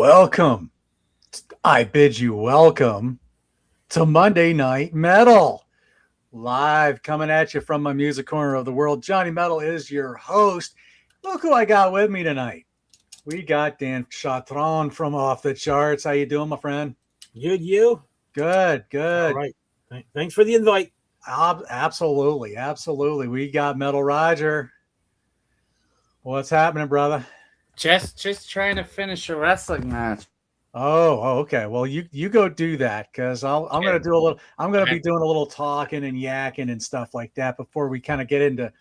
Welcome. I bid you welcome to Monday Night Metal. Live coming at you from my music corner of the world. Johnny Metal is your host. Look who I got with me tonight. We got Dan Chatron from Off the Charts. How you doing, my friend? Good, you? Good. All right. Thanks for the invite. Absolutely. We got Metal Roger. What's happening, brother? Just trying to finish a wrestling match. Oh, okay. Well, you go do that because I'm gonna do a little. I'm gonna be doing a little talking and yakking and stuff like that before we kind of get into.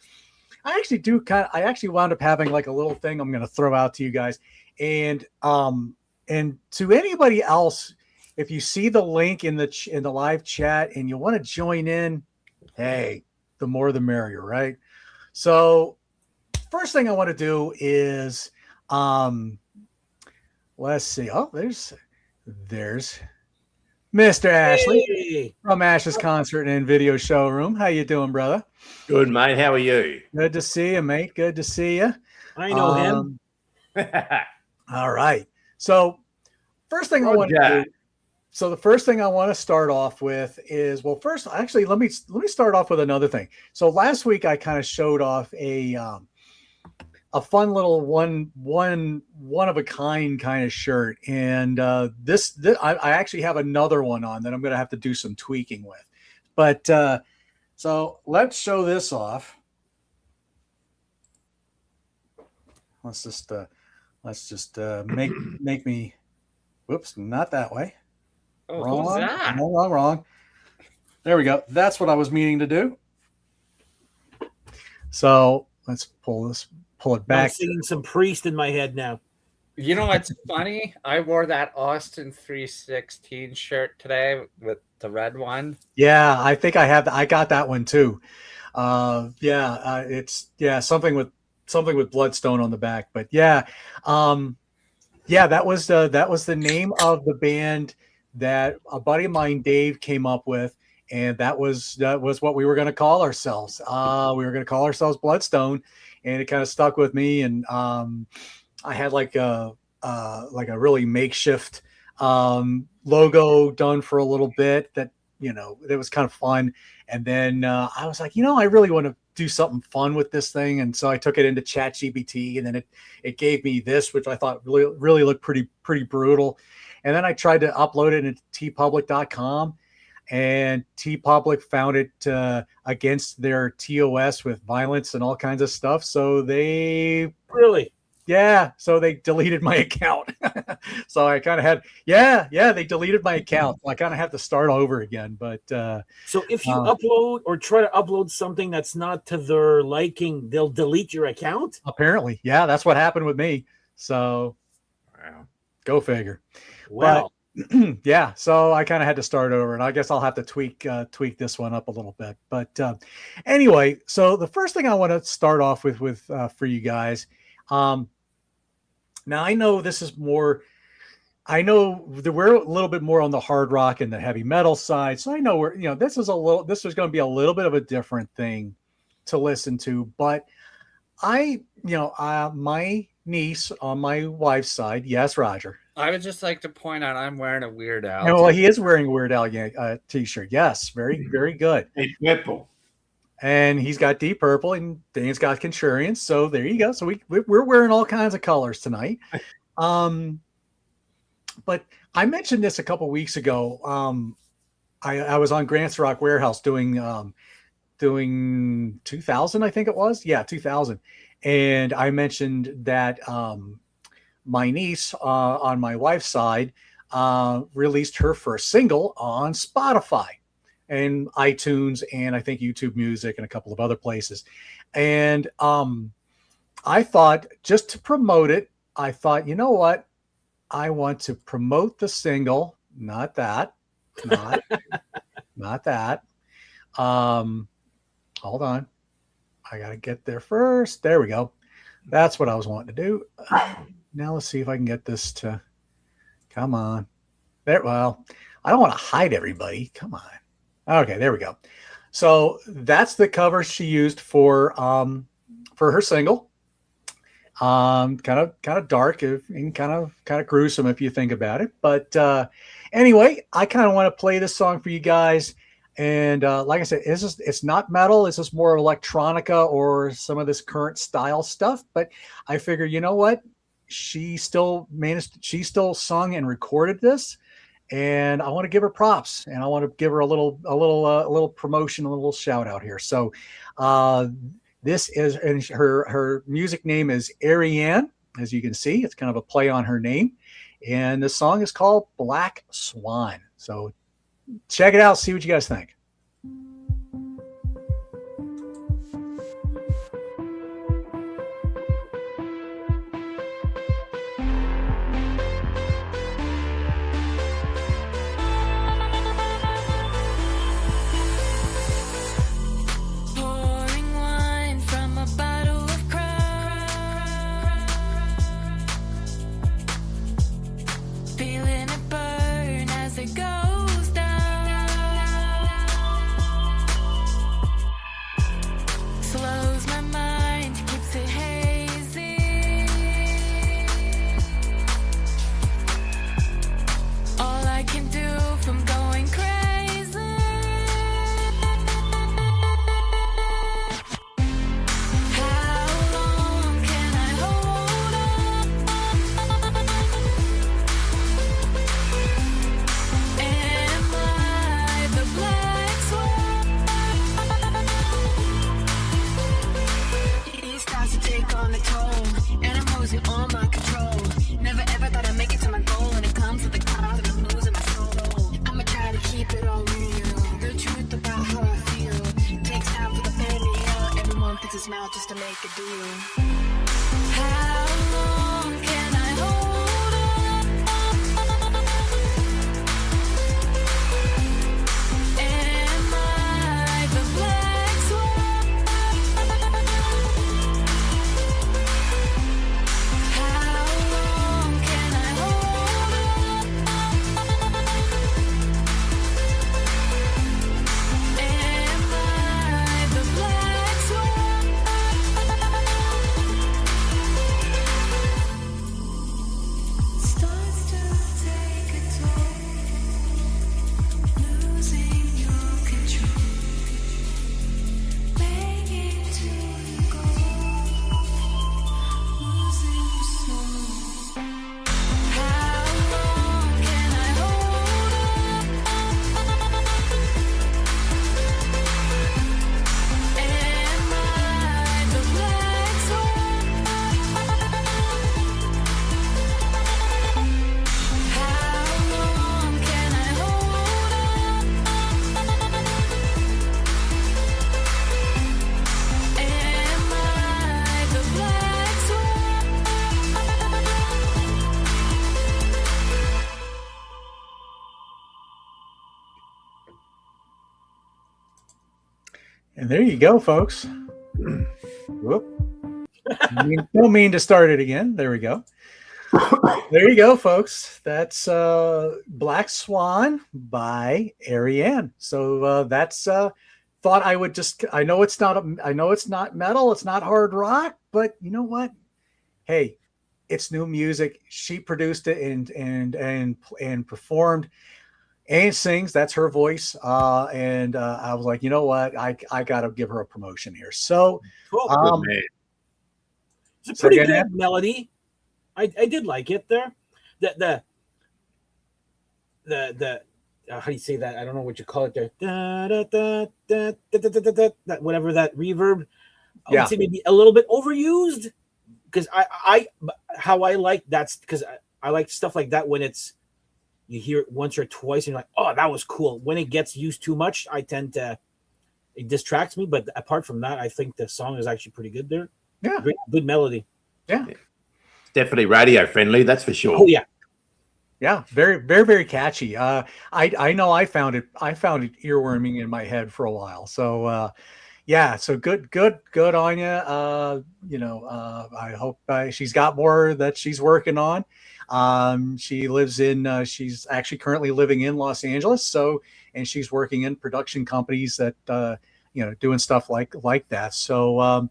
I actually wound up having like a little thing I'm gonna throw out to you guys, and to anybody else, if you see the link in the live chat and you want to join in, hey, the more the merrier, right? So, first thing I want to do is let's see. Oh, there's Mr. Ashley from Ash's Concert and Video Showroom. How you doing, brother? Good, mate. How are you? Good to see you, mate. Good to see you. I know him. All right. So, first thing I want to do. So the first thing I want to start off with is, well, first, actually, let me start off with another thing. So last week I kind of showed off a fun little one of a kind kind of shirt, and this I actually have another one on that I'm going to have to do some tweaking with. But so let's show this off. Let's just make me. Whoops, not that way. Oh, Wrong. who's that? Wrong. There we go. That's what I was meaning to do. So let's pull it back. I'm seeing some Priest in my head now. You know what's funny? I wore that Austin 316 shirt today with the red one. Yeah, I think I got that one too. It's something with Bloodstone on the back. But that was the name of the band that a buddy of mine, Dave, came up with, and that was what we were going to call ourselves. We were going to call ourselves Bloodstone, and it kind of stuck with me. And I had like a really makeshift logo done for a little bit that it was kind of fun. And then I was like, I really want to do something fun with this thing, and so I took it into ChatGPT, and then it gave me this, which I thought really looked pretty brutal. And then I tried to upload it into tpublic.com, and tpublic found it against their TOS with violence and all kinds of stuff. So they deleted my account. So I kind of had, they deleted my account. I kind of have to start over again. But so if you upload or try to upload something that's not to their liking, they'll delete your account? Apparently. Yeah, that's what happened with me. So go figure. Well, yeah, so I kind of had to start over, and I guess I'll have to tweak this one up a little bit. But anyway, so the first thing I want to start off with for you guys. Now I know this is more. I know that we're a little bit more on the hard rock and the heavy metal side, so I know this is going to be a little bit of a different thing to listen to. But my niece on my wife's side, yes, Roger. I would just like to point out I'm wearing a Weird Al. Well, he is wearing a Weird Al t-shirt. Yes, very, very good. Deep purple. And he's got Deep Purple, and Dane's got Centurions. So there you go. So we're wearing all kinds of colors tonight. But I mentioned this a couple weeks ago. I was on Grant's Rock Warehouse doing 2000, I think it was. Yeah, 2000. And I mentioned that my niece on my wife's side released her first single on Spotify and iTunes, and I think YouTube Music and a couple of other places. And I thought, just to promote it, I thought, you know what? I want to promote the single, not that. Hold on. I got to get there first. There we go. That's what I was wanting to do. Now let's see if I can get this to come on. There. Well, I don't want to hide everybody. Come on. Okay, there we go. So that's the cover she used for her single. Kind of dark and kind of gruesome if you think about it. But anyway, I kind of want to play this song for you guys. And like I said, it's not metal. It's just more electronica or some of this current style stuff. But I figure, you know what? She still sung and recorded this, and I want to give her props, and I want to give her a little promotion, a little shout out here. So this is, and her music name is Ariane, as you can see. It's kind of a play on her name, and the song is called Black Swan. So check it out, see what you guys think. Just to make a deal. How long can I hold on? Am I the black swan? How long can I hold on? Am I the black swan? Starts to take a toll, losing your control, begging to go, losing your soul. How long can I hold on? Am I the black swan? How long can I hold on? Am I the black swan? And there you go, folks. Whoop. Don't mean to start it again. There we go. There you go, folks. That's Black Swan by Ariane. So that's thought I would just. I know it's not metal. It's not hard rock. But you know what? Hey, it's new music. She produced it and performed and sings. That's her voice. And I was like, you know what? I got to give her a promotion here. So Cool. Good man. It's a So pretty again, good melody. I did like it there. The how do you say that? I don't know what you call it there. Da, da, da, da, da, da, da, da, da, that whatever that reverb. I Yeah. would say maybe a little bit overused because I how I like that's because I like stuff like that when it's you hear it once or twice and you're like, oh, that was cool. When it gets used too much, I tend to it distracts me. But apart from that, I think the song is actually pretty good there. Yeah. Great, good melody. Yeah. Definitely radio friendly, that's for sure. Oh yeah. Yeah, very, very, very catchy. I know I found it earworming in my head for a while. So yeah, so good on you. I hope she's got more that she's working on. She lives in she's actually currently living in Los Angeles. So and she's working in production companies that doing stuff like that. So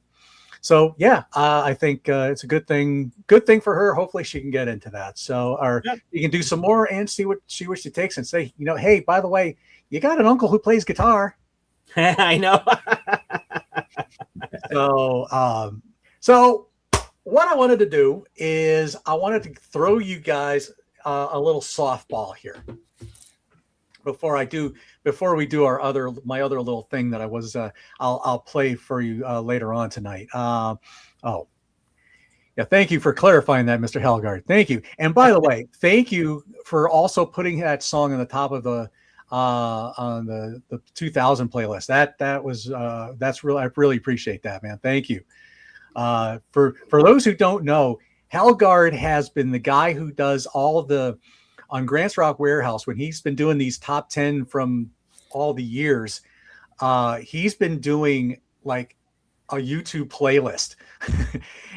So yeah, I think it's a good thing. Good thing for her. Hopefully, she can get into that. So, or Yep. you can do some more and see what she takes, and say, hey, by the way, you got an uncle who plays guitar. I know. So what I wanted to do is I wanted to throw you guys a little softball here before we do my other little thing that I was I'll play for you later on tonight. Oh yeah, thank you for clarifying that, Mr. Helgard. Thank you. And by the way, thank you for also putting that song on the top of the on the 2000 playlist. That was that's real. I really appreciate that, man. Thank you. For those who don't know, Helgard has been the guy who does all of the on Grants Rock Warehouse when he's been doing these top 10 from all the years. He's been doing like a YouTube playlist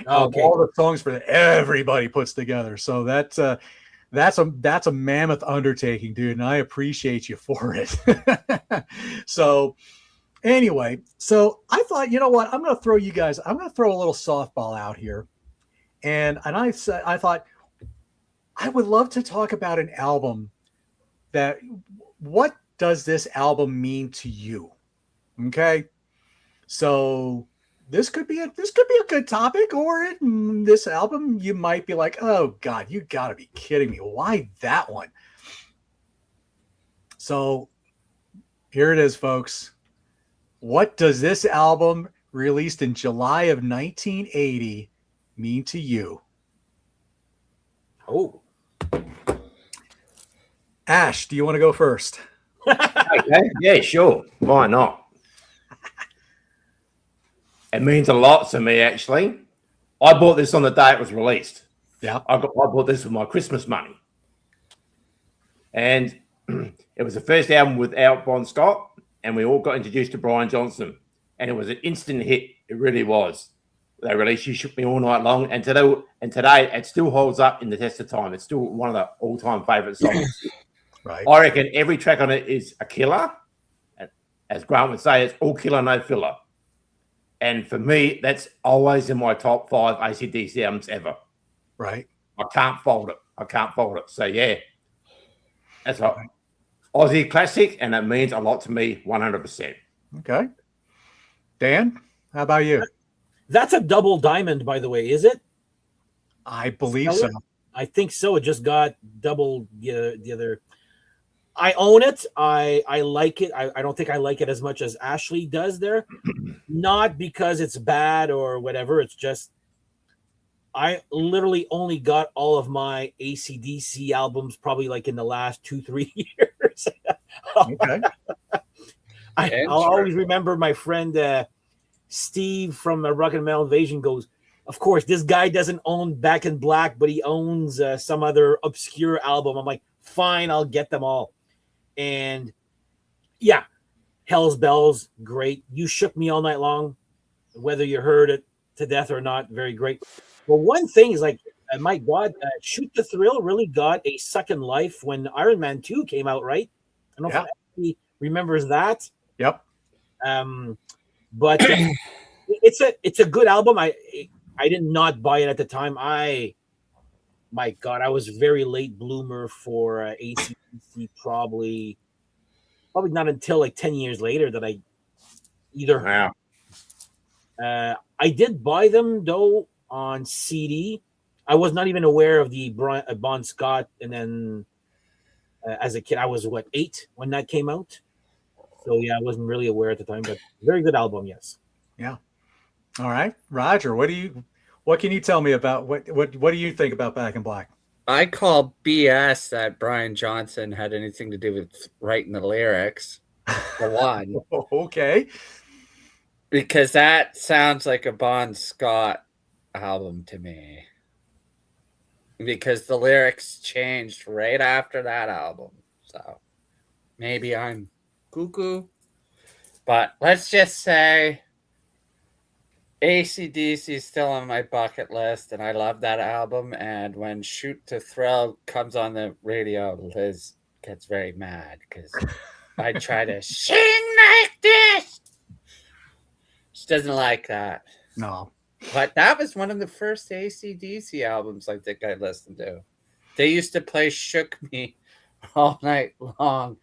of all the songs for everybody puts together. So that's a mammoth undertaking, dude, and I appreciate you for it. So anyway, so I thought, you know what, I'm going to throw a little softball out here, and I thought I would love to talk about an album that. What does this album mean to you? Okay, so this could be a good topic, or this album you might be like, oh God, you got to be kidding me! Why that one? So here it is, folks. What does this album, released in July of 1980, mean to you? Oh, Ash, do you want to go first? Okay. Yeah, sure. Why not? It means a lot to me, actually. I bought this on the day it was released. Yeah. I bought this with my Christmas money. And it was the first album without Bon Scott, and we all got introduced to Brian Johnson. And it was an instant hit. It really was. They released You Shook Me All Night Long. And today it still holds up in the test of time. It's still one of the all-time favorite songs. Right. I reckon every track on it is a killer. As Grant would say, it's all killer, no filler. And for me, that's always in my top 5 AC/DC albums ever. Right. I can't fault it. So, yeah, that's a Aussie classic, and it means a lot to me, 100%. Okay. Dan, how about you? that's a double diamond, by the way, is it? I believe so. I think so. It just got double the other. I own it. I like it. I don't think I like it as much as Ashley does there. Not because it's bad or whatever. It's just I literally only got all of my AC/DC albums probably like in the last 2-3 years. Okay. I'll always remember my friend Steve from Rock and Metal Invasion goes, of course, this guy doesn't own Back in Black, but he owns some other obscure album. I'm like, fine, I'll get them all. And yeah, Hell's Bells, great. You Shook Me All Night Long, whether you heard it to death or not, very great. But one thing is like, my God, Shoot the Thrill really got a second life when Iron Man 2 came out, right? I don't know if anybody remembers that. Yep. But it's a good album. I did not buy it at the time. My God, I was very late bloomer for AC/DC. Probably not until like 10 years later that I either. Wow. I did buy them though on CD. I was not even aware of the Bon Scott, and then as a kid, I was 8 when that came out. So yeah, I wasn't really aware at the time, but very good album, yes. Yeah. All right, Roger. What can you tell me about what do you think about Back in Black? I call BS that Brian Johnson had anything to do with writing the lyrics. For one, Okay. because that sounds like a Bon Scott album to me. Because the lyrics changed right after that album. So maybe I'm cuckoo. But let's just say AC/DC is still on my bucket list, and I love that album. And when Shoot to Thrill comes on the radio, Liz gets very mad because I try to sing like this. She doesn't like that. No. But that was one of the first AC/DC albums I think I listened to. They used to play Shook Me all night long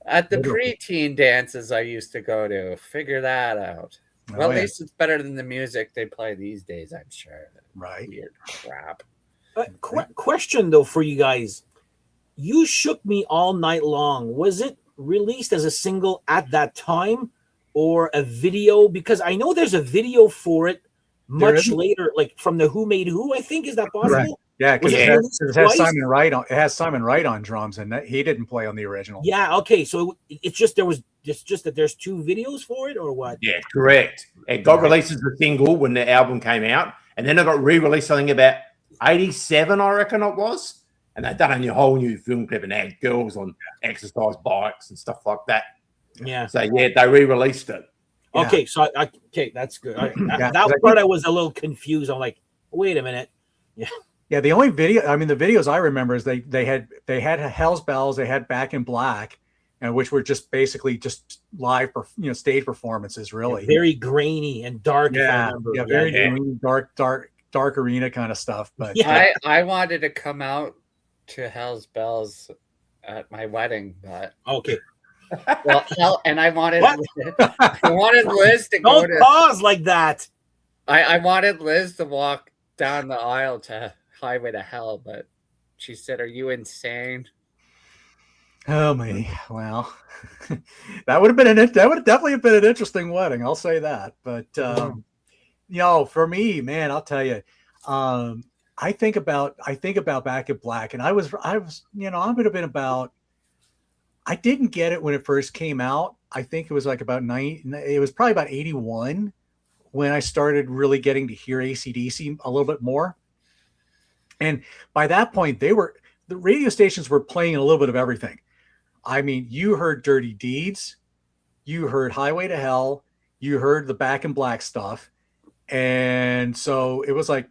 at the preteen dances I used to go to. Figure that out. Well, at least it's better than the music they play these days, I'm sure. Right. Weird crap. Question, though, for you guys. You Shook Me All Night Long. Was it released as a single at that time or a video? Because I know there's a video for it much later, like from the Who Made Who, I think. Is that possible? Right. Yeah, because it has Simon Wright on. It has Simon Wright on drums, and he didn't play on the original. Yeah. Okay. So it's just that there's two videos for it, or what? Yeah, correct. It got released as a single when the album came out, and then it got re-released. I think about 87, I reckon it was, and they done a whole new film clip and had girls on exercise bikes and stuff like that. Yeah. So yeah, they re-released it. Okay, yeah. So okay, that's good. That part I was a little confused. I'm like, wait a minute. Yeah. Yeah, the only video, I mean, the videos I remember is they had Hell's Bells, they had Back in Black, and which were just basically just live, stage performances, really. Yeah, very grainy and dark. Yeah, very grainy, dark arena kind of stuff. But I wanted to come out to Hell's Bells at my wedding, but okay. Well, and I wanted Liz to go. Don't pause like that. I wanted Liz to walk down the aisle to Highway to Hell, but she said, "Are you insane?" Oh me, well, that would definitely have been an interesting wedding. I'll say that. But for me, man, I'll tell you, I think about Back in Black, and I would have been about. I didn't get it when it first came out. I think it was like about it was probably about 81 when I started really getting to hear AC/DC a little bit more. And by that point, the radio stations were playing a little bit of everything. I mean, you heard Dirty Deeds, you heard Highway to Hell, you heard the Back in Black stuff. And so it was like,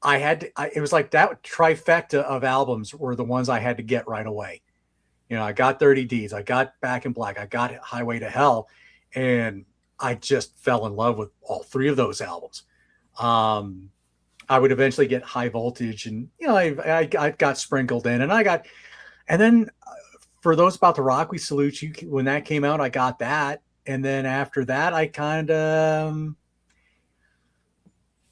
it was like that trifecta of albums were the ones I had to get right away. I got Dirty Deeds, I got Back in Black, I got Highway to Hell, and I just fell in love with all three of those albums. I would eventually get High Voltage, and I got sprinkled in, and then For Those About to Rock, We Salute You. When that came out, I got that, and then after that, I kind of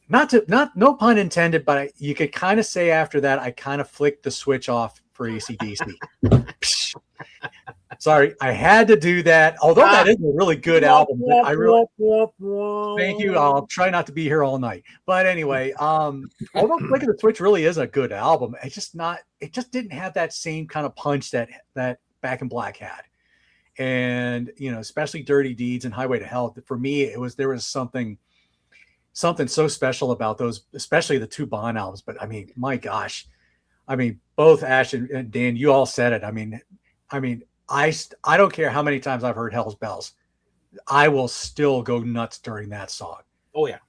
no pun intended, but you could kind of say after that, I kind of flicked the switch off for AC/DC. Sorry, I had to do that. Although that is a really good album. Thank you. I'll try not to be here all night. But anyway, although Flick of the Switch really is a good album, it just didn't have that same kind of punch that Back in Black had. And especially Dirty Deeds and Highway to Hell. For me, there was something so special about those, especially the two Bond albums. But I mean, my gosh. I mean, both Ash and Dan, you all said it. I mean, I don't care how many times I've heard Hell's Bells. I will still go nuts during that song. Oh yeah.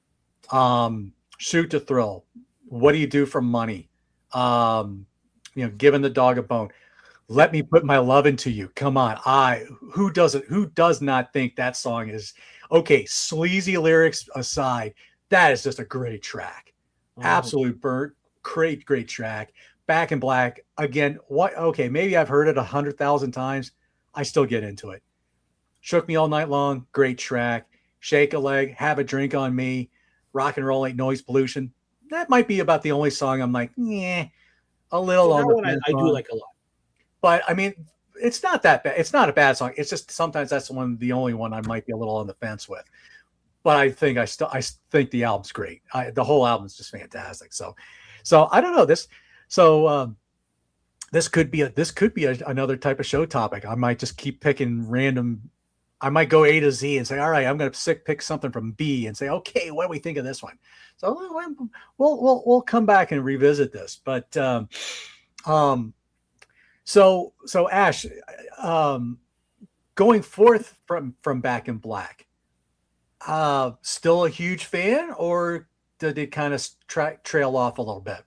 Shoot to Thrill. What Do You Do for Money? Giving the Dog a Bone. Let Me Put My Love Into You. Come on. Who does not think that song is okay? Sleazy lyrics aside, that is just a great track. Absolute burnt. Great track. Back in Black again. What? Okay, maybe I've heard it 100,000 times. I still get into it. Shook Me All Night Long. Great track. Shake a Leg. Have a Drink on Me. Rock and Roll Ain't Noise Pollution. That might be about the only song I'm like, a little on the fence I do like a lot. But I mean, it's not that bad. It's not a bad song. It's just sometimes that's the only one I might be a little on the fence with. But I think I think the album's great. The whole album's just fantastic. So I don't know this. So this could be another type of show topic. I might just keep picking random. I might go A to Z and say, all right, I'm going to pick something from B and say, okay, what do we think of this one? So we'll come back and revisit this. But so Ash, going forth from Back in Black, still a huge fan, or did it kind of trail off a little bit?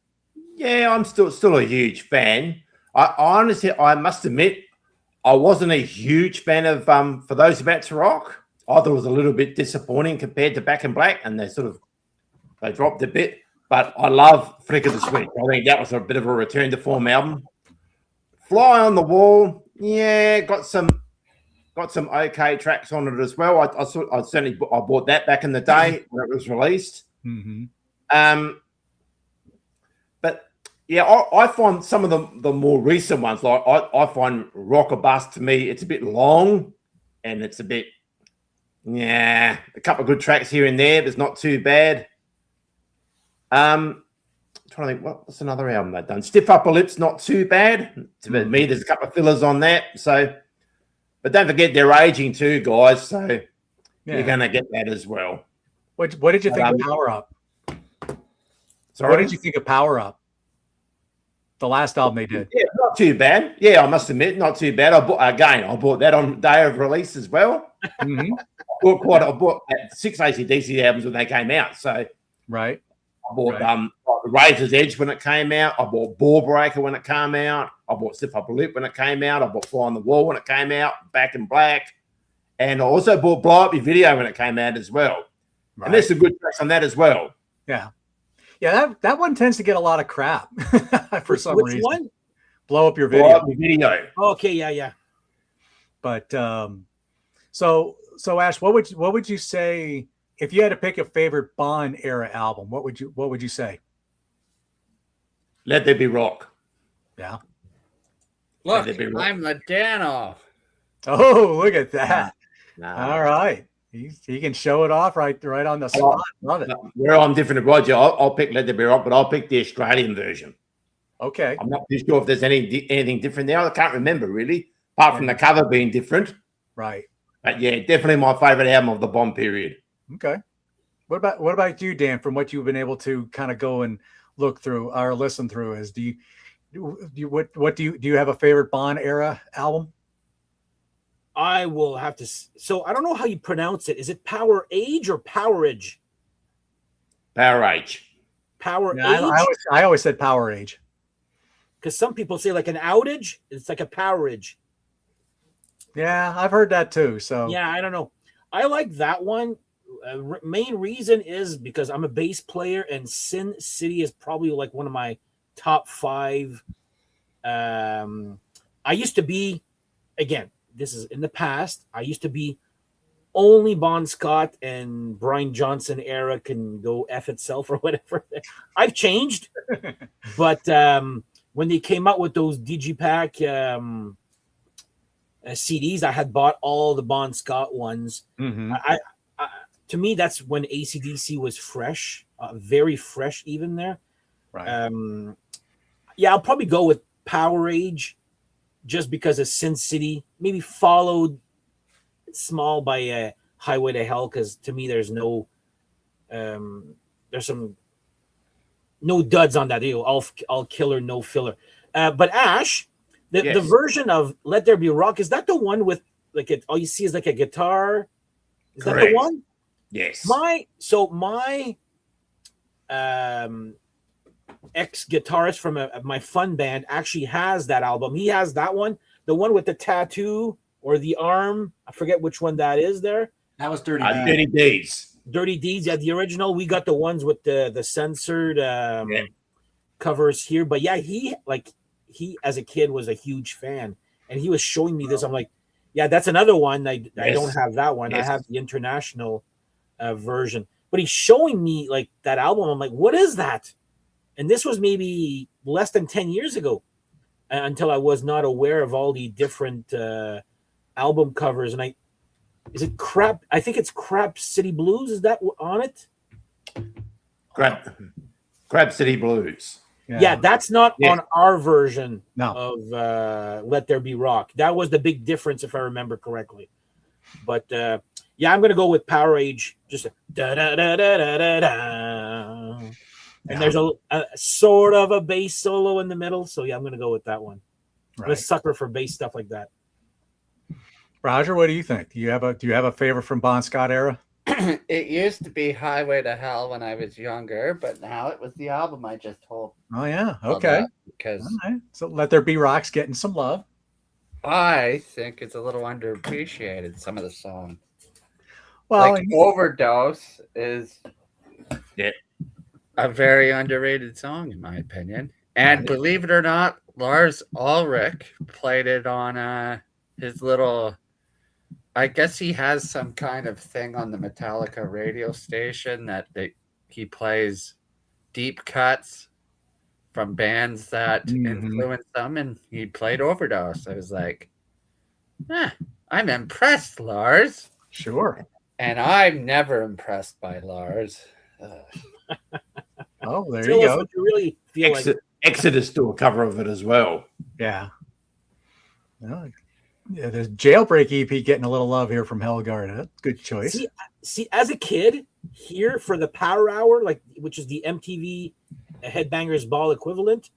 Yeah, I'm still a huge fan. I honestly, I must admit, I wasn't a huge fan of For Those About to Rock. I thought it was a little bit disappointing compared to Back in Black, and they sort of They dropped a bit, but I love Flick of the Switch. I think that was a bit of a return to form album. Fly on the Wall, yeah, got some okay tracks on it as well. I certainly bought that back in the day when it was released. Mm-hmm. But yeah, I find some of the more recent ones, like I find Rock or Bust, to me, it's a bit long and it's a bit, a couple of good tracks here and there, but it's not too bad. I'm trying to think, what's another album they've done? Stiff Upper Lip's not too bad. To me, there's a couple of fillers on that. So, but don't forget they're aging too, guys. So you're going to get that as well. What did you think of Power Up? Sorry? What did you think of Power Up? The last album they did. Yeah, not too bad. Yeah, I must admit, not too bad. I bought that on day of release as well. Mm-hmm. I bought 6 AC/DC albums when they came out. So Right. I bought Razor's Edge when it came out. I bought Ball Breaker when it came out. I bought Stiff Upper Lip when it came out. I bought Fly on the Wall when it came out, Back in Black. And I also bought Blow Up Your Video when it came out as well. Right. And there's some good tracks on that as well. Yeah. Yeah, that one tends to get a lot of crap for some reason. Which one? Blow Up Your Video. Blow Up Your Video. Okay, yeah. But so Ash, what would you say if you had to pick a favorite Bond era album? What would you say? Let There Be Rock. Yeah. Look, I'm Ladano. Oh, look at that. Nah. All right. He can show it off right on the spot. Love it. Where I'm different to Roger, I'll pick Let There Be Rock, but I'll pick the Australian version. Okay. I'm not too sure if there's anything different there. I can't remember really, apart from the cover being different. Right. But yeah, definitely my favorite album of the Bond period. Okay. What about you, Dan? From what you've been able to kind of go and look through or listen through, do you have a favorite Bond era album? I will have to. So I don't know how you pronounce it. Is it Power Age or Powerage? Power Age. Power Age. I always said Power Age. Because some people say like an outage. It's like a Powerage. Yeah, I've heard that too. So yeah, I don't know. I like that one. Main reason is because I'm a bass player, and Sin City is probably like one of my top 5. I used to be, again, this is in the past. I used to be only Bon Scott and Brian Johnson era can go F itself or whatever. I've changed, but when they came out with those Digipack CDs, I had bought all the Bon Scott ones. Mm-hmm. To me, that's when AC/DC was fresh, very fresh even there. Right. Yeah, I'll probably go with Power Age just because of Sin City, maybe followed small by Highway to Hell, because to me there's no no duds on that. All killer, no filler. But Ash, the version of Let There Be Rock, is that the one with all you see is like a guitar? Is Correct. that the one? Yes. My ex-guitarist from my fun band actually has that album. He has that one, the one with the tattoo or the arm. I forget which one that is there. That was Dirty Deeds. Dirty Deeds. Dirty Deeds. Yeah, the original. We got the ones with the censored covers here. But yeah, he as a kid was a huge fan, and he was showing me this. I'm like, yeah, that's another one. I don't have that one. Yes. I have the international version. But he's showing me like that album. I'm like, what is that? And this was maybe less than 10 years ago, until I was not aware of all the different album covers. And is it Crap? I think it's Crap City Blues. Is that on it? Crab City Blues. Yeah, that's not on our version No. of Let There Be Rock. That was the big difference, if I remember correctly. But yeah, I'm going to go with Power Age. Just da da da da da da da. And there's a sort of a bass solo in the middle. So yeah, I'm going to go with that one. Right. I'm a sucker for bass stuff like that. Roger, what do you think? Do you have a favorite from Bon Scott era? It used to be Highway to Hell when I was younger, but now it was the album I just told. Oh yeah, okay. Because so Let There Be Rock's getting some love. I think it's a little underappreciated, some of the songs. Well, like Overdose is a very underrated song, in my opinion. And believe it or not, Lars Ulrich played it on his little. I guess he has some kind of thing on the Metallica radio station that he plays deep cuts from bands that influenced them, and he played Overdose. I was like, I'm impressed, Lars. Sure. And I'm never impressed by Lars. Oh, there Tell you us go. what you really feel like. Exodus do a cover of it as well. Yeah. Well, yeah, there's Jailbreak EP getting a little love here from Helgard. That's a good choice. See, as a kid, here for the Power Hour, which is the MTV Headbangers Ball equivalent,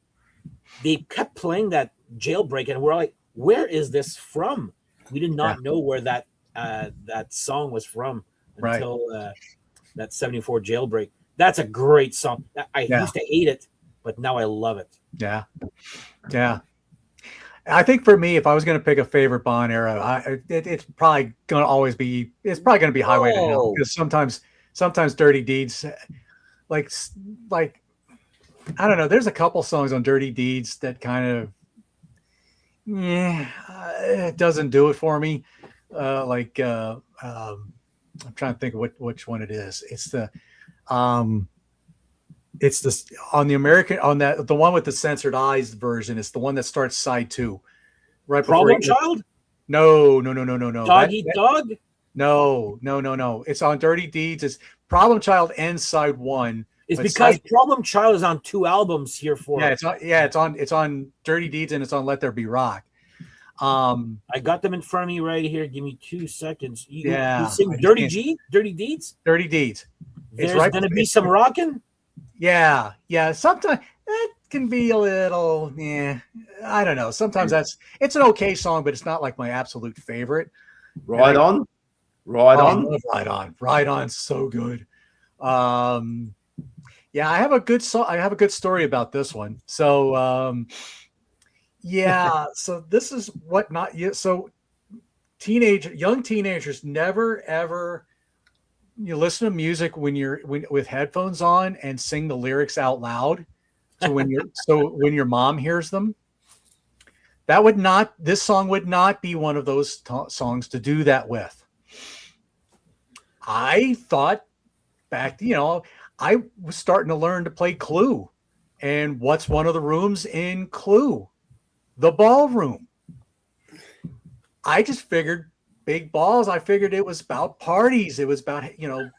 they kept playing that Jailbreak, and we're like, where is this from? We did not know where that song was from until that 74 Jailbreak. That's a great song. I used to hate it, but now I love it. Yeah. Yeah. I think for me, if I was going to pick a favorite Bond era, it's probably going to always be, Highway to Hell, because sometimes Dirty Deeds, like, I don't know. There's a couple songs on Dirty Deeds that kind of, it doesn't do it for me. I'm trying to think of which one it is. It's the on the American, the one with the censored eyes version. It's the one that starts side 2. Right. Problem Child? No. Dog Eat Dog? No. It's on Dirty Deeds. It's Problem Child and side 1. It's because Problem Child is on 2 albums here for it's on Dirty Deeds, and it's on Let There Be Rock. I got them in front of me right here. Give me 2 seconds. You sing Dirty Deeds? Dirty Deeds. There's gonna be some rocking. Yeah. Sometimes that can be a little, I don't know. Sometimes it's an okay song, but it's not like my absolute favorite. Ride On. Ride On, so good. I have a good story about this one. So, so this is what not yet. So, young teenagers never ever. You listen to music when with headphones on and sing the lyrics out loud. So when your mom hears them, this song would not be one of those songs to do that with. I thought back, I was starting to learn to play Clue, and what's one of the rooms in Clue? The ballroom. I just figured big balls. I figured it was about parties. It was about, That's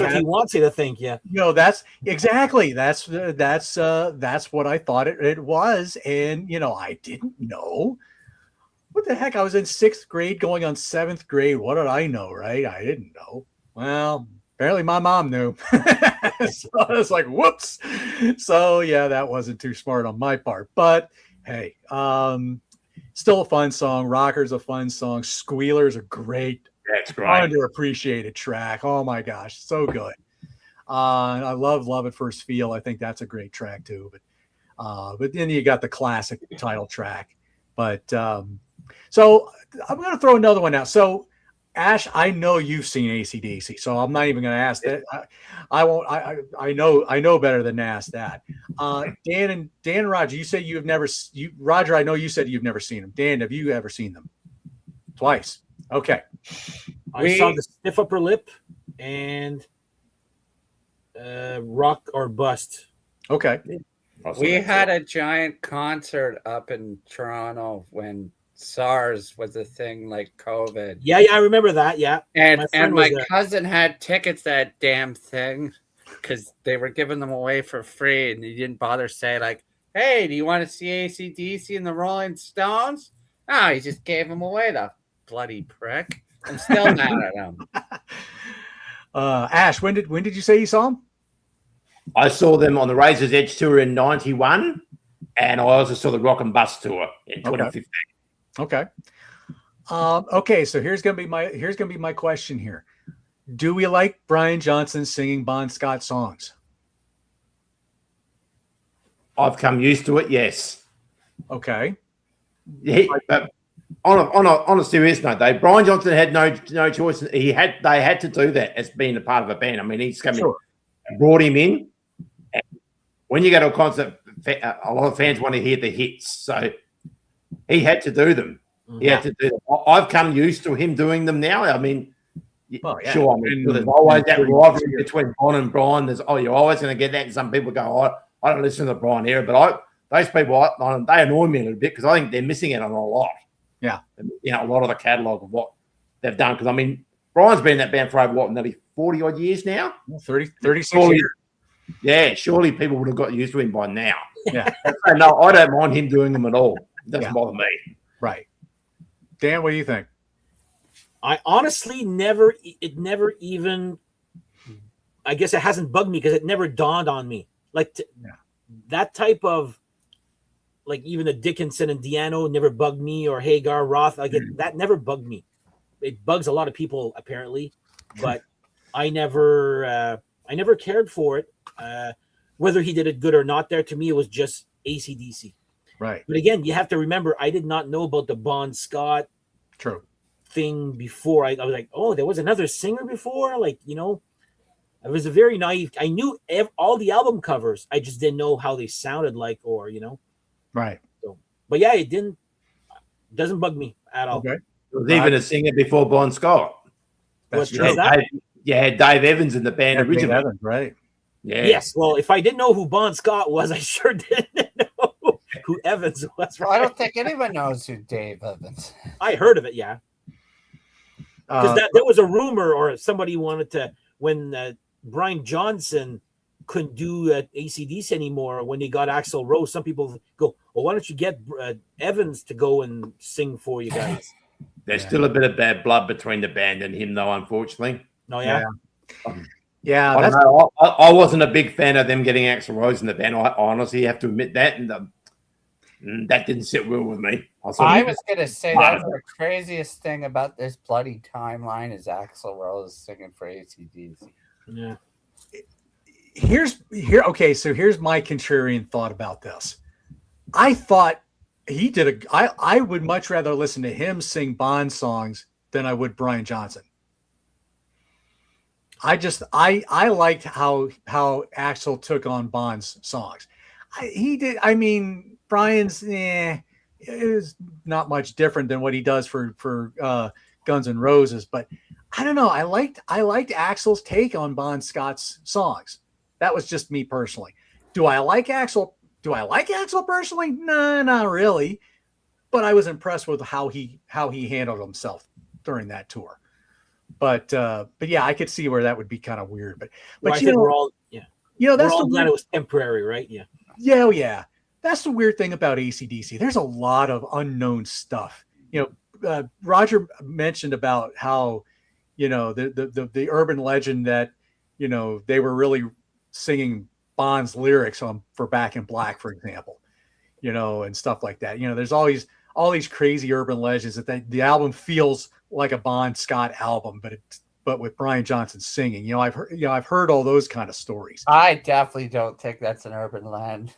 what he wants you to think. Yeah. That's exactly. That's what I thought it was. And, I didn't know what the heck. I was in 6th grade going on 7th grade. What did I know? Right. I didn't know. Well, apparently my mom knew. So I was like, whoops. So yeah, that wasn't too smart on my part, but hey, still a fun song. Rocker's a fun song. Squealer's a great, underappreciated track. Oh my gosh, so good. I love at first feel. I think that's a great track too. But then you got the classic title track. But so I'm going to throw another one out. So Ash, I know you've seen AC/DC, so I'm not even going to ask that. I won't. I know better than to ask that. Dan and Roger, you say you have never. Roger, I know you said you've never seen them. Dan, have you ever seen them? Twice. Okay. I saw the Stiff Upper Lip and Rock or Bust. Okay. We had a giant concert up in Toronto when SARS was a thing, like COVID. Yeah, I remember that. Yeah, and my cousin had tickets to that damn thing because they were giving them away for free, and he didn't bother say like, "Hey, do you want to see AC/DC and the Rolling Stones?" No, he just gave them away. The bloody prick! I'm still mad at him. Ash, when did you say you saw them? I saw them on the Razor's Edge tour in '91, and I also saw the Rock and Bus tour in 2015. Okay. Okay. So here's gonna be my question here. Do we like Brian Johnson singing Bon Scott songs? I've come used to it. Yes. Okay. But on a serious note, though, Brian Johnson had no choice. They had to do that as being a part of a band. I mean, he's coming. Sure. brought him in. And when you go to a concert, a lot of fans want to hear the hits, so he had to do them. He had to do them. I've come used to him doing them now. I mean, sure, I mean, there's always that rivalry between Bon and Brian. You're always going to get that. And some people go, I don't listen to the Brian era, but those people, they annoy me a little bit because I think they're missing out on a lot. Yeah. A lot of the catalogue of what they've done. Because, I mean, Brian's been in that band for over, nearly 40-odd years now? 36 years. Yeah, surely people would have got used to him by now. Yeah. No, I don't mind him doing them at all. It doesn't bother me. Right. Dan, what do you think? I honestly never even, I guess it hasn't bugged me because it never dawned on me. Like that type of, like even the Dickinson and Diano never bugged me, or Hagar, Roth, that never bugged me. It bugs a lot of people apparently, but I never cared for it. Whether he did it good or not, there to me it was just AC/DC. Right. But again, you have to remember, I did not know about the Bon Scott thing before. I was like, oh, there was another singer before. Like, I was a very naive. I knew all the album covers. I just didn't know how they sounded like, or Right. So, but yeah, it doesn't bug me at all. Okay. There was even a singer before Bon Scott. That's What's true. that? You had Dave Evans in the band originally. Evans, right. Yeah. Yes. Well, if I didn't know who Bon Scott was, I sure didn't know who Evans was. Right? I don't think anyone knows who Dave Evans. I heard of it, yeah. Because there was a rumor, or somebody wanted to, when Brian Johnson couldn't do AC/DC anymore, when he got Axl Rose, some people go, well, why don't you get Evans to go and sing for you guys? There's still a bit of bad blood between the band and him, though, unfortunately. Oh, yeah? Yeah. I wasn't a big fan of them getting Axl Rose in the band. I honestly have to admit that. And that didn't sit well with me. I was going to say that's the craziest thing about this bloody timeline is Axl Rose singing for AC/DC. Yeah. Okay, so here's my contrarian thought about this. I thought he did I would much rather listen to him sing Bond songs than I would Brian Johnson. I liked how Axl took on Bond's songs. Brian's it is not much different than what he does for Guns N' Roses, but I don't know. I liked Axl's take on Bon Scott's songs. That was just me personally. Do I like Axl personally? No, not really. But I was impressed with how he handled himself during that tour. But yeah, I could see where that would be kind of weird. But I think we're all that's we're all glad it was temporary, right? Yeah. Yeah. That's the weird thing about AC/DC. There's a lot of unknown stuff. Roger mentioned about how, the urban legend that, they were really singing Bond's lyrics for Back in Black, for example, and stuff like that. There's always all these crazy urban legends that the album feels like a Bon Scott album, but with Brian Johnson singing. I've heard all those kind of stories. I definitely don't think that's an urban legend.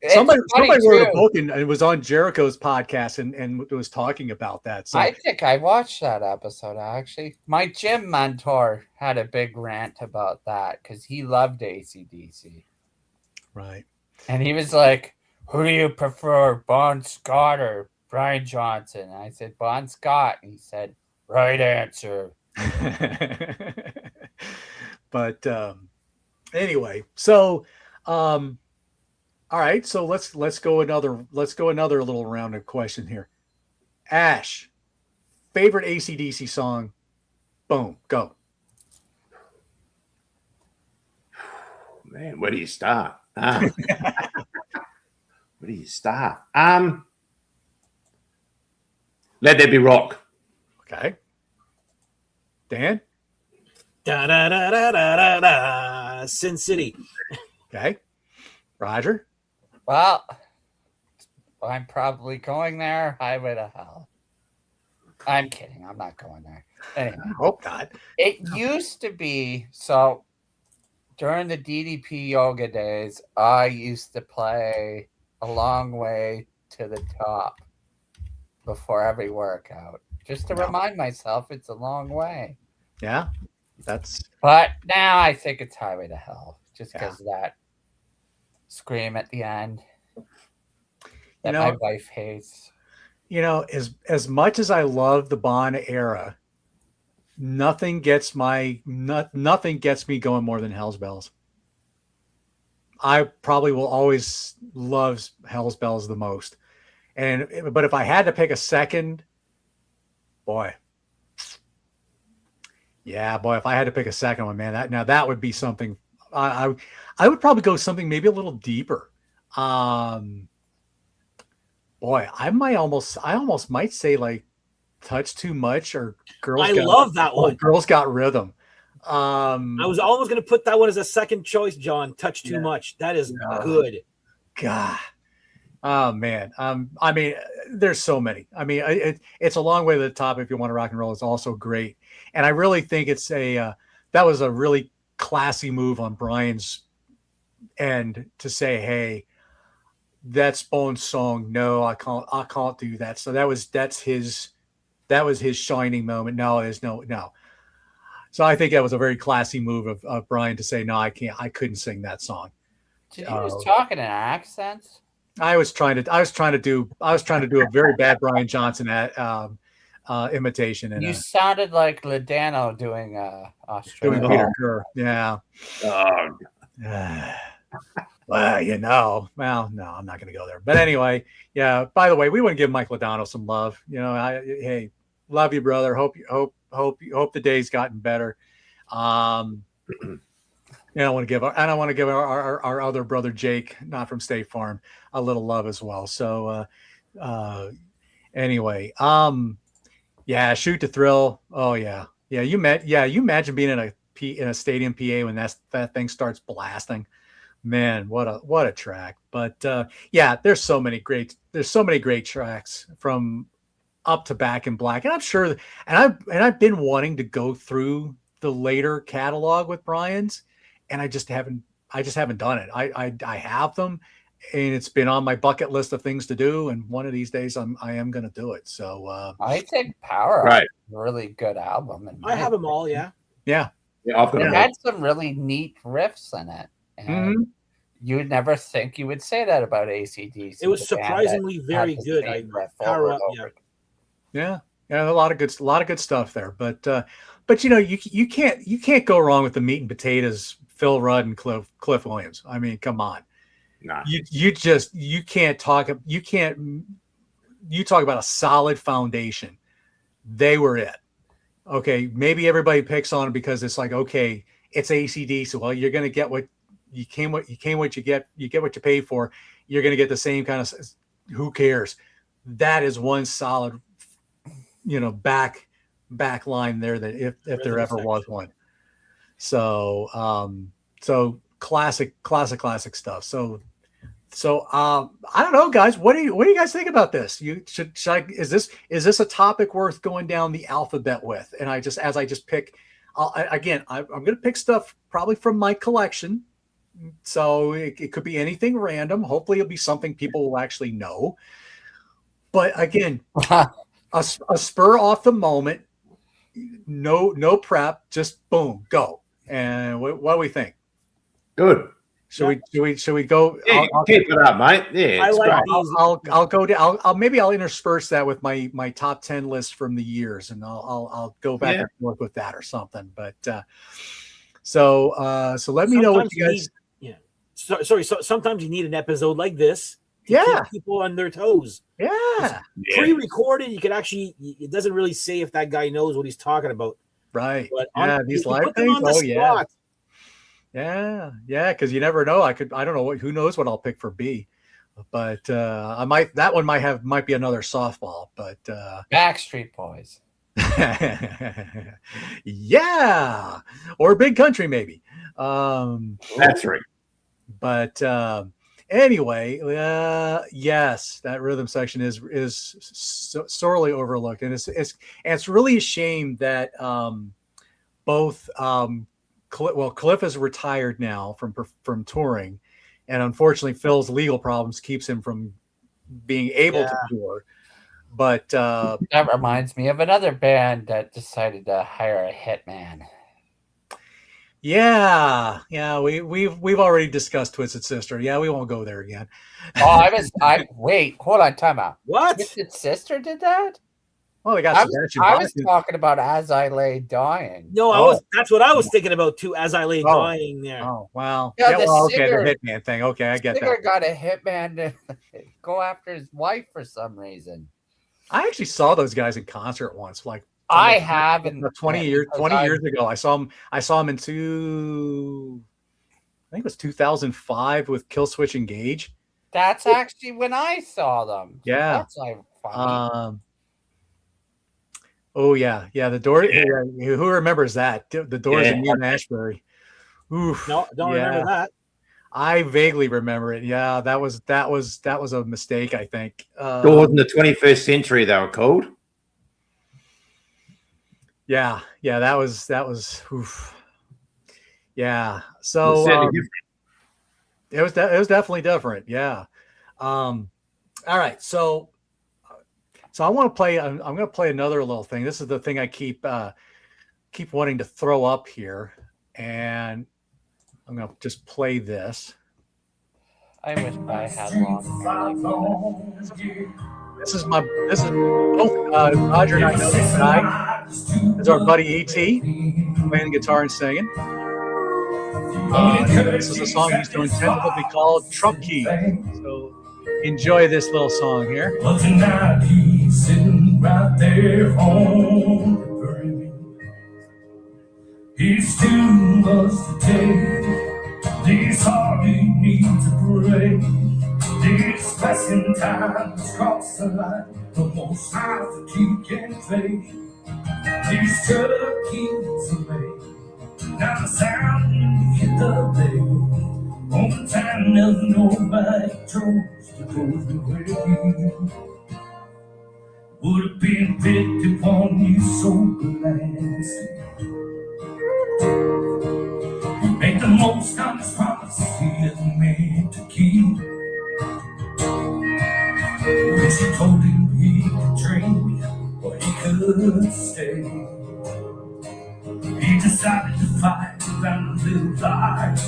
Somebody wrote a book and it was on Jericho's podcast and was talking about that. So I think I watched that episode actually. My gym mentor had a big rant about that because he loved AC/DC. Right. And he was like, who do you prefer, Bon Scott or Brian Johnson? And I said, Bon Scott. And he said, right answer. But anyway, so all right, so let's go another little round of question here. Ash, favorite AC/DC song? Boom, go. Man, where do you start? Where do you start? Let There Be Rock. Okay. Dan? Da da da da da da da. Sin City. Okay. Roger? Well, I'm probably going there. Highway to Hell. I'm kidding. I'm not going there. Anyway, I hope not. It used to be so during the DDP yoga days, I used to play A Long Way to the Top before every workout. Just to remind myself it's a long way. Yeah. That's But now I think it's Highway to Hell, just Yeah. because of that scream at the end you that my know wife hates. as much as I love the Bond era, nothing gets nothing gets me going more than Hell's Bells. I probably will always love Hell's Bells the most. But if I had to pick a second, boy, yeah, boy, if I had to pick a second one, man, that would be something. I would probably go something maybe a little deeper. Um, Boy, I almost might say like touch too much or I love that one. girls got rhythm. I was almost going to put that one as a second choice, John. Touch too much. That is good. God. Oh man. I mean, there's so many. I mean, it's a long way to the top. If you want to rock and roll, it's also great. And I really think it's that was a really classy move on Brian's end to say, hey, that's Bone's song. No, I can't do that. So that was his shining moment. No, there's no. So I think that was a very classy move of Brian to say, no, I couldn't sing that song. Did you just talk in an accent? I was trying to do a very bad Brian Johnson imitation. And you sounded like Ladano doing Australia. doing Peter Kerr. Yeah. Well, well, no, I'm not going to go there. But anyway, yeah. By the way, we want to give Mike Ladano some love. Hey, love you, brother. Hope the day's gotten better. I want to give our other brother Jake, not from State Farm, a little love as well. So anyway, yeah, Shoot to Thrill. Oh yeah. You imagine being in a stadium PA when that thing starts blasting. Man, what a track. But yeah, there's so many great tracks from Up to Back in Black. And I'm sure I've been wanting to go through the later catalog with Brian's, and I just haven't done it. I have them, and it's been on my bucket list of things to do, and one of these days I am going to do it. So I think Power Up is a really good album. I have them all, yeah. Yeah. I've got it had some really neat riffs in it. And you would never think you would say that about AC/DC. It was surprisingly very good. Power Up, yeah, a lot of good stuff there. But you can't go wrong with the meat and potatoes, Phil Rudd and Cliff Williams. I mean, come on. Nah. You talk about a solid foundation. They were it. Okay, maybe everybody picks on it because it's like, okay, it's AC/DC. Well, you're going to get what you get. You get what you pay for. You're going to get the same kind of. Who cares? That is one solid, back line there. That if there ever was one. So classic stuff. So I don't know, guys. What do you guys think about this? Is this a topic worth going down the alphabet with? And I just pick, I'm going to pick stuff probably from my collection. So it could be anything random. Hopefully it'll be something people will actually know. But again, a spur off the moment, no prep, just boom, go. And what do we think? Good. Should we go? Yeah, keep it up, mate. Yeah, I like these. I'll go down. Maybe I'll intersperse that with my top 10 list from the years, and I'll go back and forth with that or something. But so let me know what you guys. Sorry. So sometimes you need an episode like this. To keep people on their toes. Yeah. Pre-recorded, you can actually. It doesn't really say if that guy knows what he's talking about. Right. But these live things. Oh yeah. Yeah, because you never know. I don't know who knows what I'll pick for B, but that one might be another softball. But Backstreet Boys. Yeah, or Big Country maybe. That's right. But anyway, yes, that rhythm section is sorely overlooked, and it's really a shame that both. Cliff is retired now from touring, and unfortunately Phil's legal problems keeps him from being able to tour. But that reminds me of another band that decided to hire a hitman. Yeah. We've already discussed Twisted Sister. Yeah, we won't go there again. Oh, wait, hold on, time out. What? Twisted Sister did that? Well, they got Sebastian I Bach. was talking about As I Lay Dying. No, Oh. that's what I was thinking about too. As I lay Oh. dying there. Oh, well. Yeah, Yeah, the well, okay, singer- the Hitman thing. Okay, I get Singer that. got a hitman to go after his wife for some reason. I actually saw those guys in concert once, like I haven't 20 years ago. I saw him in I think it was 2005 with Killswitch Engage. That's actually when I saw them. Yeah. That's like funny. Oh yeah, the Doors. Yeah. Who remembers that? The Doors and Ian Ashbury. Oof. No, don't remember that. I vaguely remember it. Yeah, that was a mistake, I think. Doors in the 21st century, they were called. Yeah, that was. Oof. Yeah, so it was definitely different. Yeah. All right, so I want to play. I'm going to play another little thing. This is the thing I keep wanting to throw up here, and I'm going to just play this. I wish I had long. This is both Roger and I know this guy. This is our buddy ET playing guitar and singing. This is a song he's doing tentatively called Trump Key. So enjoy this little song here. Well, tonight he's sitting right there on the bridge. He's too much to take. These hardly need to break. These passing times cross the line. The most times that you can fake. These turkeys are made. Now the sound when you hit the blade. On the time never nobody chose to go away. Would have been picked upon you so lasting. Make the most of this promise he is meant to keep. When she told him he could drink or he could stay, he decided to fight and live life.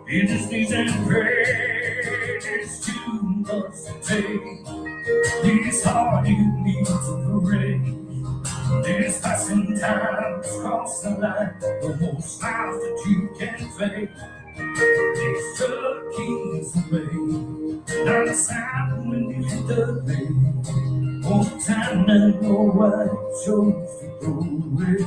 He just needs and pray. It's too much to take. These hard you need to break. These passing times cross the line. The most smiles that you can fake. These turkeys away. Now the sound when you hit the bay. All the time and nobody chose to go away.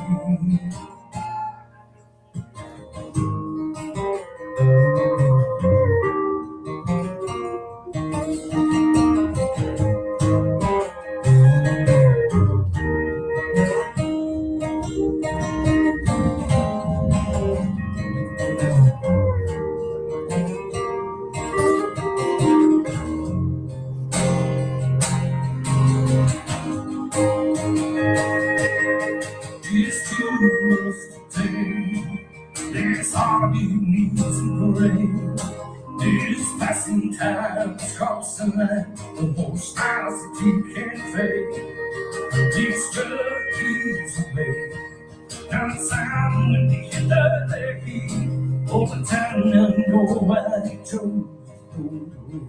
It's too much to take. There's all you need to break. These passing times cross the line. The most smiles that you can fake. These turkeys away. Now the sound when you hit the lake. All the time and nobody chose to go away.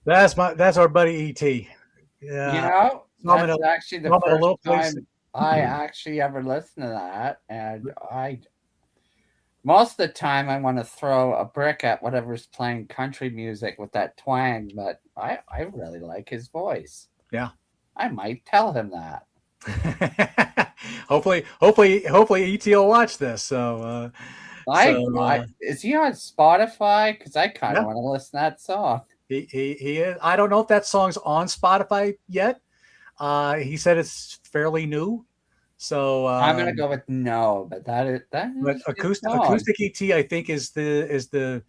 That's our buddy ET. You Yeah. know, that's actually the a little first place. time I actually ever listened to that, and most of the time I want to throw a brick at whatever's playing country music with that twang, but I really like his voice. Yeah. I might tell him that. hopefully ET will watch this. So is he on Spotify? Because I kind of Yeah. want to listen to that song. he is. I don't know if that song's on Spotify yet. He said it's fairly new. So I'm gonna go with no, but that is But a good song. acoustic ET, I think is the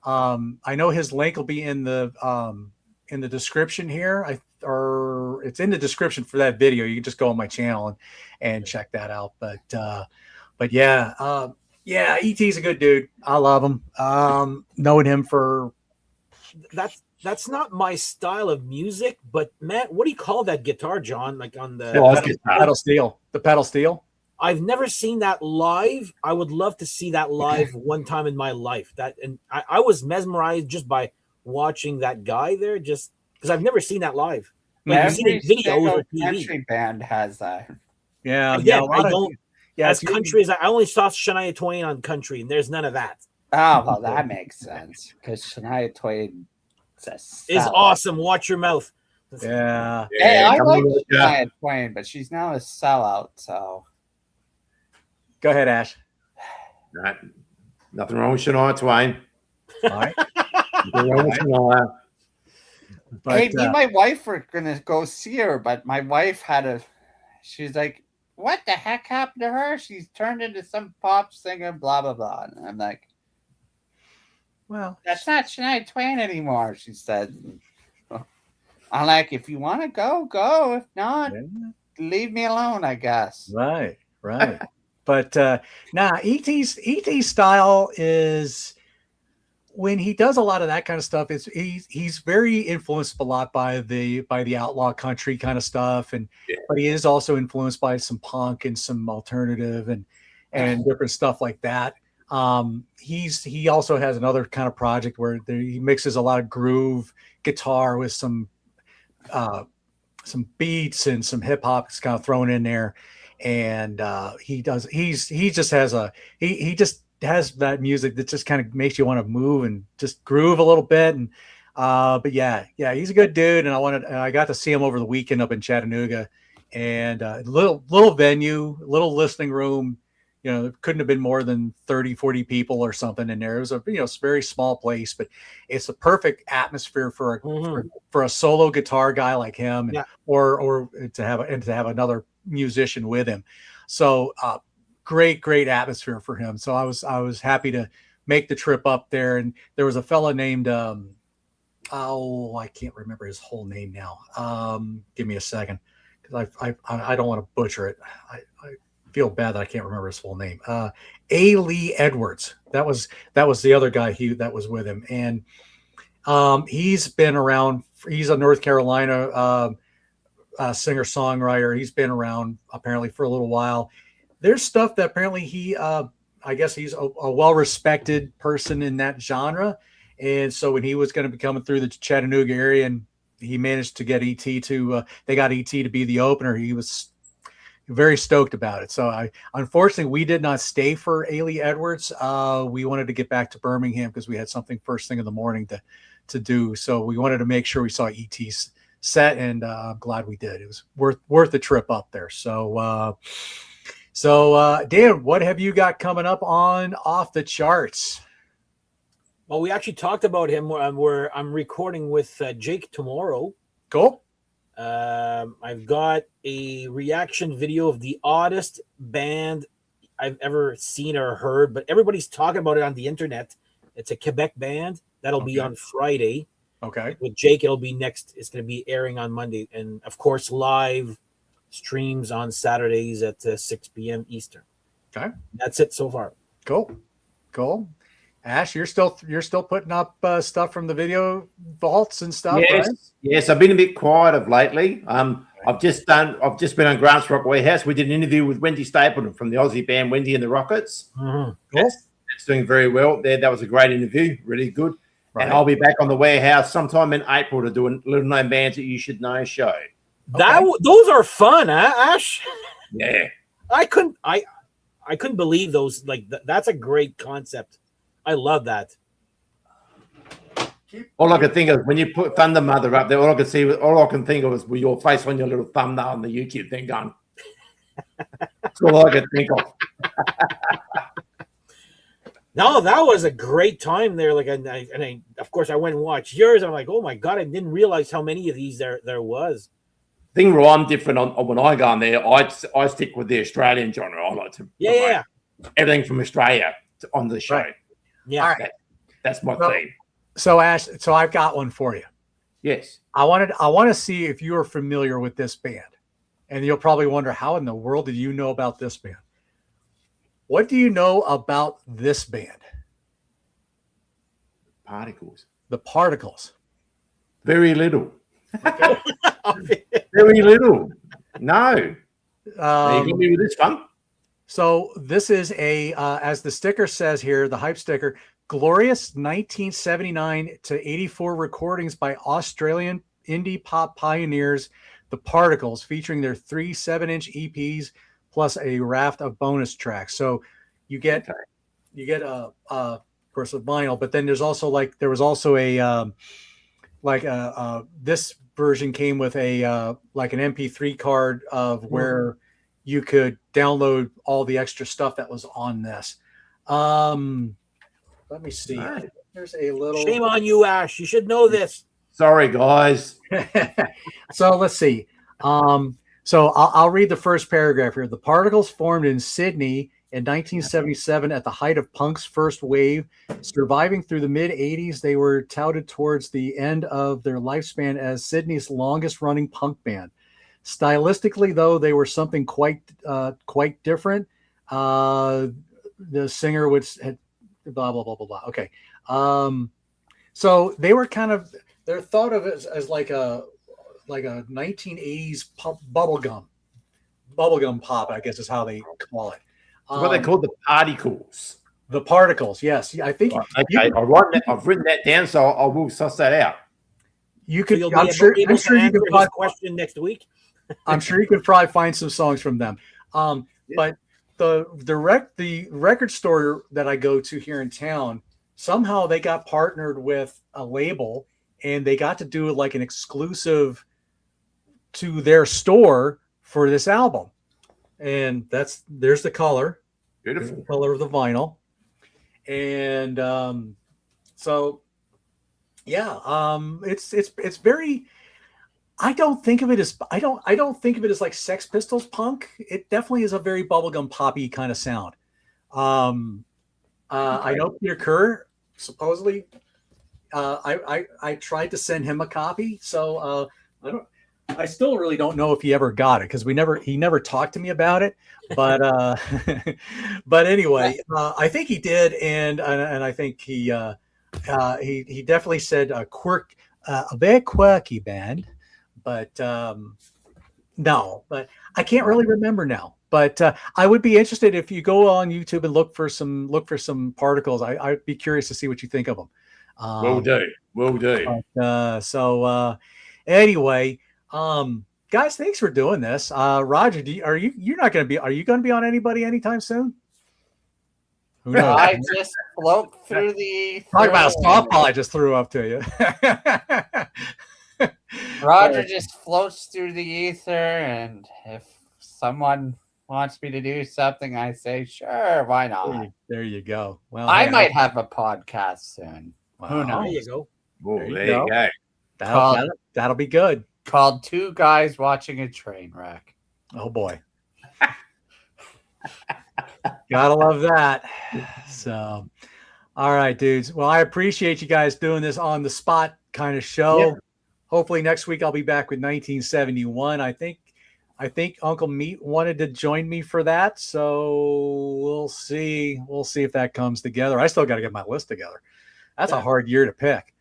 I know his link will be in the in the description here. Or it's in the description for that video. You can just go on my channel and check that out. But yeah, yeah, ET's a good dude. I love him. Knowing him for that's not my style of music, but man, what do you call that guitar, John? Like on the pedal steel, the pedal steel. I've never seen that live. I would love to see that live one time in my life. I was mesmerized just by watching that guy there, just because I've never seen that live. Like Every you've seen it in videos or TV. country band has that. Yeah, Again, yeah. I don't. Yeah, as country as I only saw Shania Twain on country, and there's none of that. Oh, well, that makes sense because Shania Twain is awesome. Watch your mouth. Yeah. Hey, I like Shania Twain, but she's now a sellout. So, go ahead, Ash. Nothing wrong with Shania Twain. All right. Nothing wrong with Shania. But, hey, me and my wife were gonna go see her, but my wife she's like, "What the heck happened to her? She's turned into some pop singer, blah blah blah." And I'm like, "Well, that's not Shania Twain anymore," she said. I'm like, "If you want to go, go. If not, leave me alone, I guess." Right. But ET's style is, when he does a lot of that kind of stuff, he's very influenced a lot by the outlaw country kind of stuff, but he is also influenced by some punk and some alternative and different stuff like that. He also has another kind of project where he mixes a lot of groove guitar with some beats and some hip hop is kind of thrown in there, and he just has that music that just kind of makes you want to move and just groove a little bit. And but yeah, he's a good dude, and I got to see him over the weekend up in Chattanooga, and little venue, little listening room. It couldn't have been more than 30-40 people or something in there. It was a very small place, but it's a perfect atmosphere for a solo guitar guy like him, or to have another musician with him. So great atmosphere for him. So I was happy to make the trip up there. And there was a fella named I can't remember his whole name now. Give me a second, because I don't want to butcher it. I feel bad that I can't remember his full name. A. Lee Edwards. That was the other guy that was with him. And he's been around. He's a North Carolina singer-songwriter. He's been around apparently for a little while. There's stuff that apparently I guess he's a well-respected person in that genre. And so when he was going to be coming through the Chattanooga area, and he managed to get they got ET to be the opener, he was very stoked about it. So unfortunately, we did not stay for Ailey Edwards. We wanted to get back to Birmingham because we had something first thing in the morning to do. So we wanted to make sure we saw ET's set, and I'm glad we did. It was worth the trip up there. So Dan, what have you got coming up on Off the Charts? Well, we actually talked about him where I'm recording with Jake tomorrow. Cool. I've got a reaction video of the oddest band I've ever seen or heard, but everybody's talking about it on the internet. It's a Quebec band. That'll be on Friday. Okay. With Jake, it'll be next. It's going to be airing on Monday. And of course, live streams on Saturdays at 6 p.m. Eastern. Okay. That's it so far. Cool. Ash, you're still putting up stuff from the video vaults and stuff, yes, right? Yes, I've been a bit quiet of lately. I've just been on Grant's Rock Warehouse. We did an interview with Wendy Stapleton from the Aussie band Wendy and the Rockets. Mm-hmm. That's doing very well there. That was a great interview, really good. Right. And I'll be back on the Warehouse sometime in April to do a Little Known Bands That You Should Know show. Those are fun, huh, Ash? Yeah. I couldn't believe those. That's a great concept. I love that. All I could think of when you put Thunder Mother up there, all I can think of was your face on your little thumbnail on the YouTube thing going. That's all I could think of. No, that was a great time there. I of course I went and watched yours. I'm like, oh my god, I didn't realize how many of these there was. Thing where I'm different on when I go on there, I stick with the Australian genre. I like to everything from Australia on the show. Right. Yeah, all right. That's my thing. So Ash, I've got one for you. Yes. I want to see if you are familiar with this band. And you'll probably wonder, how in the world did you know about this band? What do you know about this band? Particles. The Particles. Very little. Very little. No. You got me with this one. So this is a, as the sticker says here, the hype sticker, glorious 1979 to 84 recordings by Australian indie pop pioneers, The Particles, featuring their 3 7-inch EPs plus a raft of bonus tracks. So you get of course a vinyl, but then there was also a this version came with a like an MP3 card of where you could download all the extra stuff that was on this. Let me see. Right. There's a little. Shame on you, Ash. You should know this. Sorry, guys. So let's see. So I'll read the first paragraph here. The Particles formed in Sydney in 1977 at the height of punk's first wave. Surviving through the mid-'80s, they were touted towards the end of their lifespan as Sydney's longest-running punk band. Stylistically, though, they were something quite different. The singer would blah blah blah blah blah. Okay, so they were they're thought of as like a 1980s bubblegum pop, I guess is how they call it. What they call the Particles. The Particles, yes. I think. Okay, I've written that down, so I will suss that out. You could. So I'm sure you could probably question next week. I'm sure you could probably find some songs from them. But the record store that I go to here in town, somehow they got partnered with a label and they got to do like an exclusive to their store for this album. And there's the color. Beautiful. The color of the vinyl. And so yeah, it's very. I don't think of it as like Sex Pistols punk. It definitely is a very bubblegum poppy kind of sound. I know Peter Kerr supposedly. I tried to send him a copy, so I still really don't know if he ever got it because he never talked to me about it. But but anyway, I think he did, and I think he definitely said a very quirky band. But no, but I can't really remember now. But I would be interested if you go on YouTube and look for some Particles. I'd be curious to see what you think of them. Will do. So anyway, guys, thanks for doing this. Roger, are you going to be on anybody anytime soon? Who knows? I just float through the. Talk about a softball I just threw up to you. Roger just floats through the ether, and if someone wants me to do something, I say, sure, why not? There you go. Well, I might have a podcast soon. Wow. Who knows? There you go. Oh, there you go. That'll be good. Called Two Guys Watching a Train Wreck. Oh boy. Gotta love that. So, all right, dudes. Well, I appreciate you guys doing this on the spot kind of show. Yeah. Hopefully next week I'll be back with 1971. I think Uncle Meat wanted to join me for that, so we'll see. We'll see if that comes together. I still got to get my list together. That's a hard year to pick.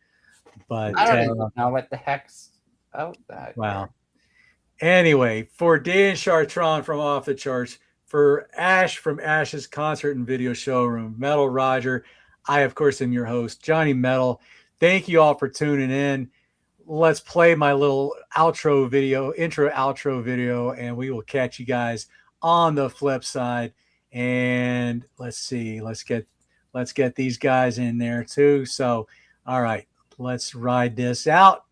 But I don't even know what the heck's out that. Wow. Anyway, for Dan Chartron from Off the Charts, for Ash from Ash's Concert and Video Showroom, Metal Roger, I, of course, am your host, Johnny Metal. Thank you all for tuning in. Let's play my little intro outro video, and we will catch you guys on the flip side. And let's see, let's get these guys in there too. So, all right, let's ride this out.